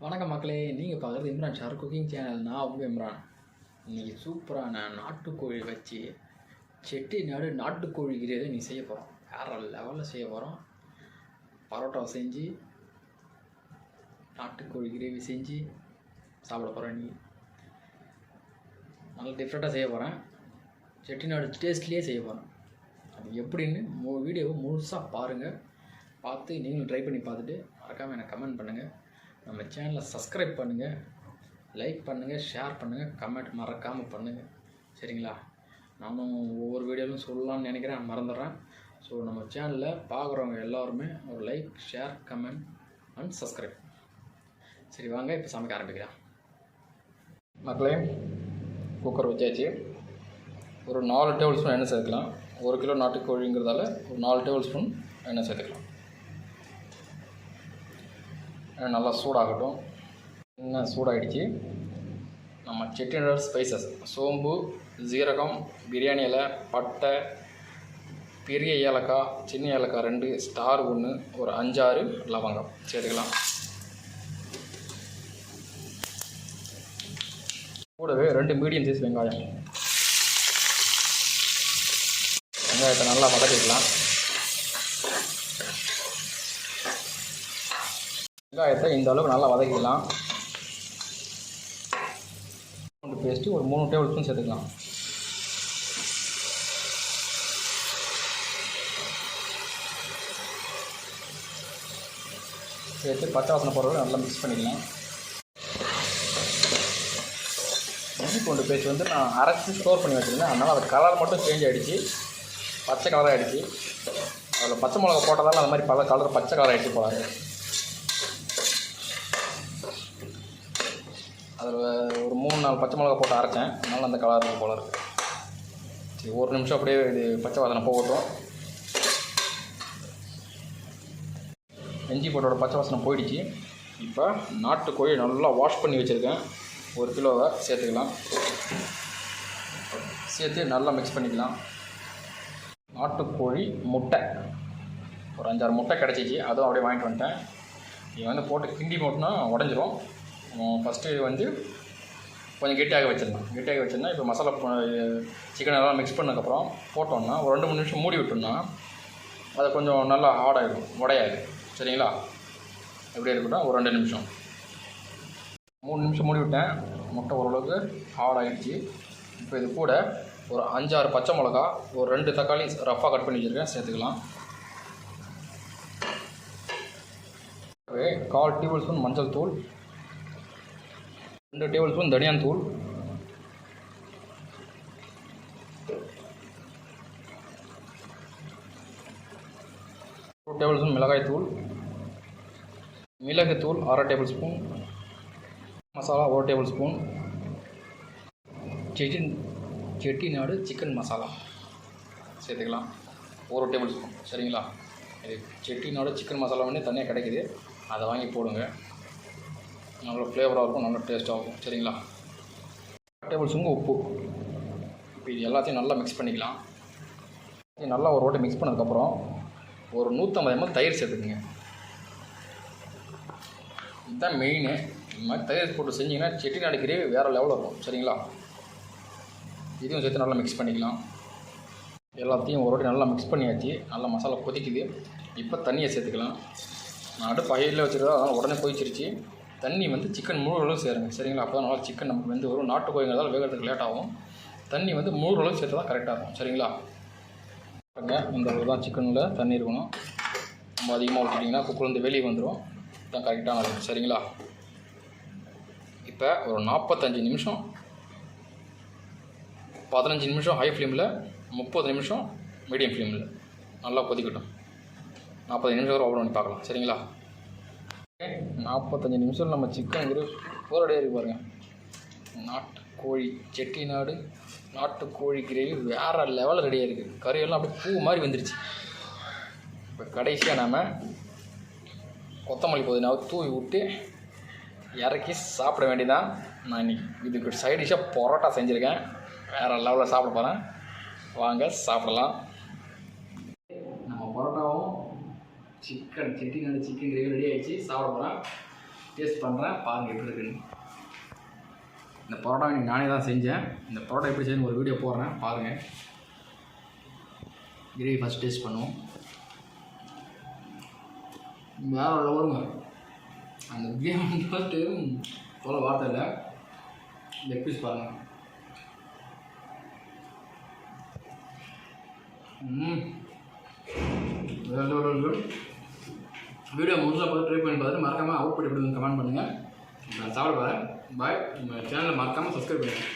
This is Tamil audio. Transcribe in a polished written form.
வணக்கம் மக்களே, நீங்கள் பார்க்குறது இம்ரான் ஷார் குக்கிங் சேனல். நான் உங்கள் இம்ரான். இன்றைக்கி சூப்பரான நாட்டுக்கோழி வச்சு செட்டிநாடு நாட்டுக்கோழி கிரேவி நீ செய்ய போகிறோம். வேறு லெவலில் செய்ய போகிறோம். பரோட்டாவை செஞ்சு நாட்டுக்கோழி கிரேவி செஞ்சு சாப்பிட போகிறேன். நீ நல்லா டிஃப்ரெண்ட்டாக செய்ய போகிறேன். செட்டிநாடு டேஸ்ட்லேயே செய்ய போகிறேன். அது எப்படின்னு வீடியோவை முழுசாக பாருங்கள். பார்த்து நீங்களும் ட்ரை பண்ணி பார்த்துட்டு மறக்காமல் எனக்கு கமெண்ட் பண்ணுங்கள். நம்ம சேனலை சப்ஸ்கிரைப் பண்ணுங்கள், லைக் பண்ணுங்கள், ஷேர் பண்ணுங்கள், கமெண்ட் மறக்காமல் பண்ணுங்கள். சரிங்களா? நானும் ஒவ்வொரு வீடியோவிலும் சொல்லலாம்னு நினைக்கிறேன், மறந்துடுறேன். ஸோ நம்ம சேனலில் பார்க்குறவங்க எல்லாருமே ஒரு like, share, comment and subscribe. சரி வாங்க, இப்போ சமைக்க ஆரம்பிக்கிறேன். மக்களே, குக்கர் வச்சாச்சு. ஒரு 4 டேபிள் ஸ்பூன் எண்ணெய் சேர்த்துக்கலாம். 1 கிலோ நாட்டுக்கோழிங்கிறதால ஒரு 4 டேபிள் ஸ்பூன் எண்ணெய் சேர்த்துக்கலாம். நல்லா சூடாகட்டும். எண்ணெய் சூடாகிடுச்சு. நம்ம செட்டிநாடு ஸ்பைசஸ், சோம்பு, ஜீரகம், பிரியாணி இலை, பட்டை, பெரிய ஏலக்காய், சின்ன ஏலக்காய் 2, ஸ்டார் 1, ஒரு 5-6 லவங்கம் சேர்த்துக்கலாம். கூடவே 2 மீடியம் சைஸ் வெங்காயம். வெங்காயத்தை நல்லா வதக்கிக்கலாம். வெங்காயத்தை இந்த அளவுக்கு நல்லா வதக்கிக்கலாம். பூண்டு பேஸ்ட்டு ஒரு 3 டேபிள் ஸ்பூன் சேர்த்துக்கலாம். சேர்த்து பச்சை வாசனை போடுறது நல்லா மிக்ஸ் பண்ணிக்கலாம். இஞ்சி பூண்டு பேஸ்ட் வந்து நான் அரைச்சி ஸ்டோர் பண்ணி வச்சுருந்தேன். அதனால் அது கலர் மட்டும் சேஞ்ச் ஆகிடுச்சு, பச்சை கலராக ஆகிடுச்சு. அதில் பச்சை மிளகா போட்டதால் அந்த மாதிரி கலர் பச்சை கலர் ஆகிடுச்சு போடாது. அதில் ஒரு 3-4 பச்சை மிளகா போட்டு அரைச்சேன், அதனால் அந்த கலர் போல இருக்குது. சரி, ஒரு நிமிஷம் அப்படியே இது பச்சை வாசனை போகட்டும். இஞ்சி போட்டோட பச்சை வாசனை போயிடுச்சு. இப்போ நாட்டுக்கோழி நல்லா வாஷ் பண்ணி வச்சுருக்கேன். 1 கிலோவை சேர்த்துக்கலாம். சேர்த்து நல்லா மிக்ஸ் பண்ணிக்கலாம். நாட்டுக்கோழி முட்டை ஒரு 5-6 முட்டை கிடச்சிச்சு, அதுவும் அப்படியே வாங்கிட்டு வந்துட்டேன். நீங்கள் வந்து போட்டு கிண்டி போட்டுனா உடஞ்சிரும். ஃபஸ்ட்டு வந்து கொஞ்சம் கெட்டியாக வச்சிருந்தேன். இப்போ மசாலா சிக்கன் எல்லாம் மிக்ஸ் பண்ணதுக்கப்புறம் போட்டோன்னா ஒரு 2-3 நிமிஷம் மூடி விட்டோம்னா அது கொஞ்சம் நல்லா ஹார்டாகிடும், உடையாது. சரிங்களா? எப்படி இருக்கட்டும், ஒரு 2 நிமிஷம் 3 நிமிஷம் மூடி விட்டேன். முட்டை ஓரளவுக்கு ஹார்டாகிடுச்சு. இப்போ இது கூட ஒரு 5-6 பச்சை மிளகா, ஒரு 2 தக்காளி ரஃப்பாக கட் பண்ணி வச்சுருக்கேன், சேர்த்துக்கலாம். 1/4 டேபிள் ஸ்பூன் மஞ்சள் தூள், 2 டேபிள் ஸ்பூன் தனியான் தூள், 2 டேபிள் ஸ்பூன் மிளகாய் தூள், மிளகுத்தூள் 1/2 table spoon, masala 1 table spoon, Chettinad chicken masala சேர்த்துக்கலாம் 1 டேபிள் ஸ்பூன். சரிங்களா? இது செட்டிநாடு சிக்கன் மசாலா வந்து தனியாக கிடைக்குது, அதை வாங்கி போடுங்க. நல்ல ஃப்ளேவராக இருக்கும், நல்ல டேஸ்ட்டாக இருக்கும். சரிங்களா? 1 டேபிள் ஸ்பூன் உப்பு. இப்போ இது எல்லாத்தையும் நல்லா மிக்ஸ் பண்ணிக்கலாம். நல்லா ஒரு வாட்டி மிக்ஸ் பண்ணதுக்கப்புறம் ஒரு 150 ml தயிர் சேர்த்துக்குங்க. இதுதான் மெயின். இந்த மாதிரி தயிர் போட்டு செஞ்சிங்கன்னா செட்டிநாடு கிரேவி வேறு லெவலில் இருக்கும். சரிங்களா? இதையும் சேர்த்து நல்லா மிக்ஸ் பண்ணிக்கலாம். எல்லாத்தையும் ஒரு வாட்டி நல்லா மிக்ஸ் பண்ணியாச்சு. நல்லா மசாலா கொதிக்குது. இப்போ தண்ணியை சேர்த்துக்கலாம். நான் அடுப்பு ஹையில் வச்சுருக்கா, அதனால் உடனே கொதிச்சிருச்சு. தண்ணி வந்து சிக்கன் முழு அளவு சேருங்க. சரிங்களா? அப்போ தான் நல்லா சிக்கன் நமக்கு வந்து வரும். நாட்டுக்கோழிங்கிறதால வேகிறதுக்கு லேட் ஆகும். தண்ணி வந்து முழு அளவு சேர்த்து தான் கரெக்டாக இருக்கும். சரிங்களா? பாருங்க, இந்த அளவு தான் சிக்கனில் தண்ணி இருக்கணும். ரொம்ப அதிகமாக ஊற்றிட்டிங்கன்னா குக்கர்லேருந்து வெளியே வந்துடும். தான் கரெக்டான இருக்கும். சரிங்களா? இப்போ ஒரு 45 நிமிஷம், 15 நிமிஷம் ஹை ஃப்ளேமில், 30 நிமிஷம் மீடியம் ஃப்ளேமில் நல்லா கொதிக்கட்டும். 45 நிமிஷம் வரை ஓப்பன் பண்ணி பார்க்கலாம். சரிங்களா? 45 நிமிஷம் நம்ம சிக்கன் போரடியாக இருக்குது பாருங்கள். நாட்டுக்கோழி செட்டிநாடு நாட்டுக்கோழி கிரேவி வேறு லெவலில் ரெடியாக இருக்குது. கறியெல்லாம் அப்படியே பூ மாதிரி வந்துருச்சு. இப்போ கடைசியாக நாம் கொத்தமல்லி புதினாவை தூவி விட்டு இறக்கி சாப்பிட வேண்டியதான். நான் இன்றைக்கி இதுக்கு சைட் டிஷ்ஷாக பரோட்டா செஞ்சுருக்கேன். வேறு லெவலில் சாப்பிட போகிறேன். வாங்க சாப்பிடலாம். நம்ம பரோட்டாவும் செட்டிநாடு சிக்கன் கிரேவி ரெடி ஆகிடுச்சு. சாப்பிட போகிறேன். டேஸ்ட் பண்ணுறேன், பாருங்கள் எப்படி இருக்குன்னு. இந்த பரோட்டா இன்னைக்கு நானே தான் செஞ்சேன். இந்த பரோட்டா எப்படி செய்யணும் ஒரு வீடியோ போடுறேன், பாருங்கள். கிரேவி ஃபஸ்ட் டேஸ்ட் பண்ணுவோம். வேறு லெவலுங்க. அந்த கிரேவி ஃபஸ்ட்டு சொல்ல வார்த்தை இல்லை. லெக் பீஸ் பாருங்கள். வீடியோ முழுசாக பார்த்து ட்ரை பண்ணி பார்த்துட்டு மறக்காமல் அவுட் எப்படி கமெண்ட் பண்ணுங்கள். நான் சாப்பிட போகிறேன். பாய். நம்ம சேனலை மறக்காமல் சப்ஸ்கிரைப் பண்ணுங்கள்.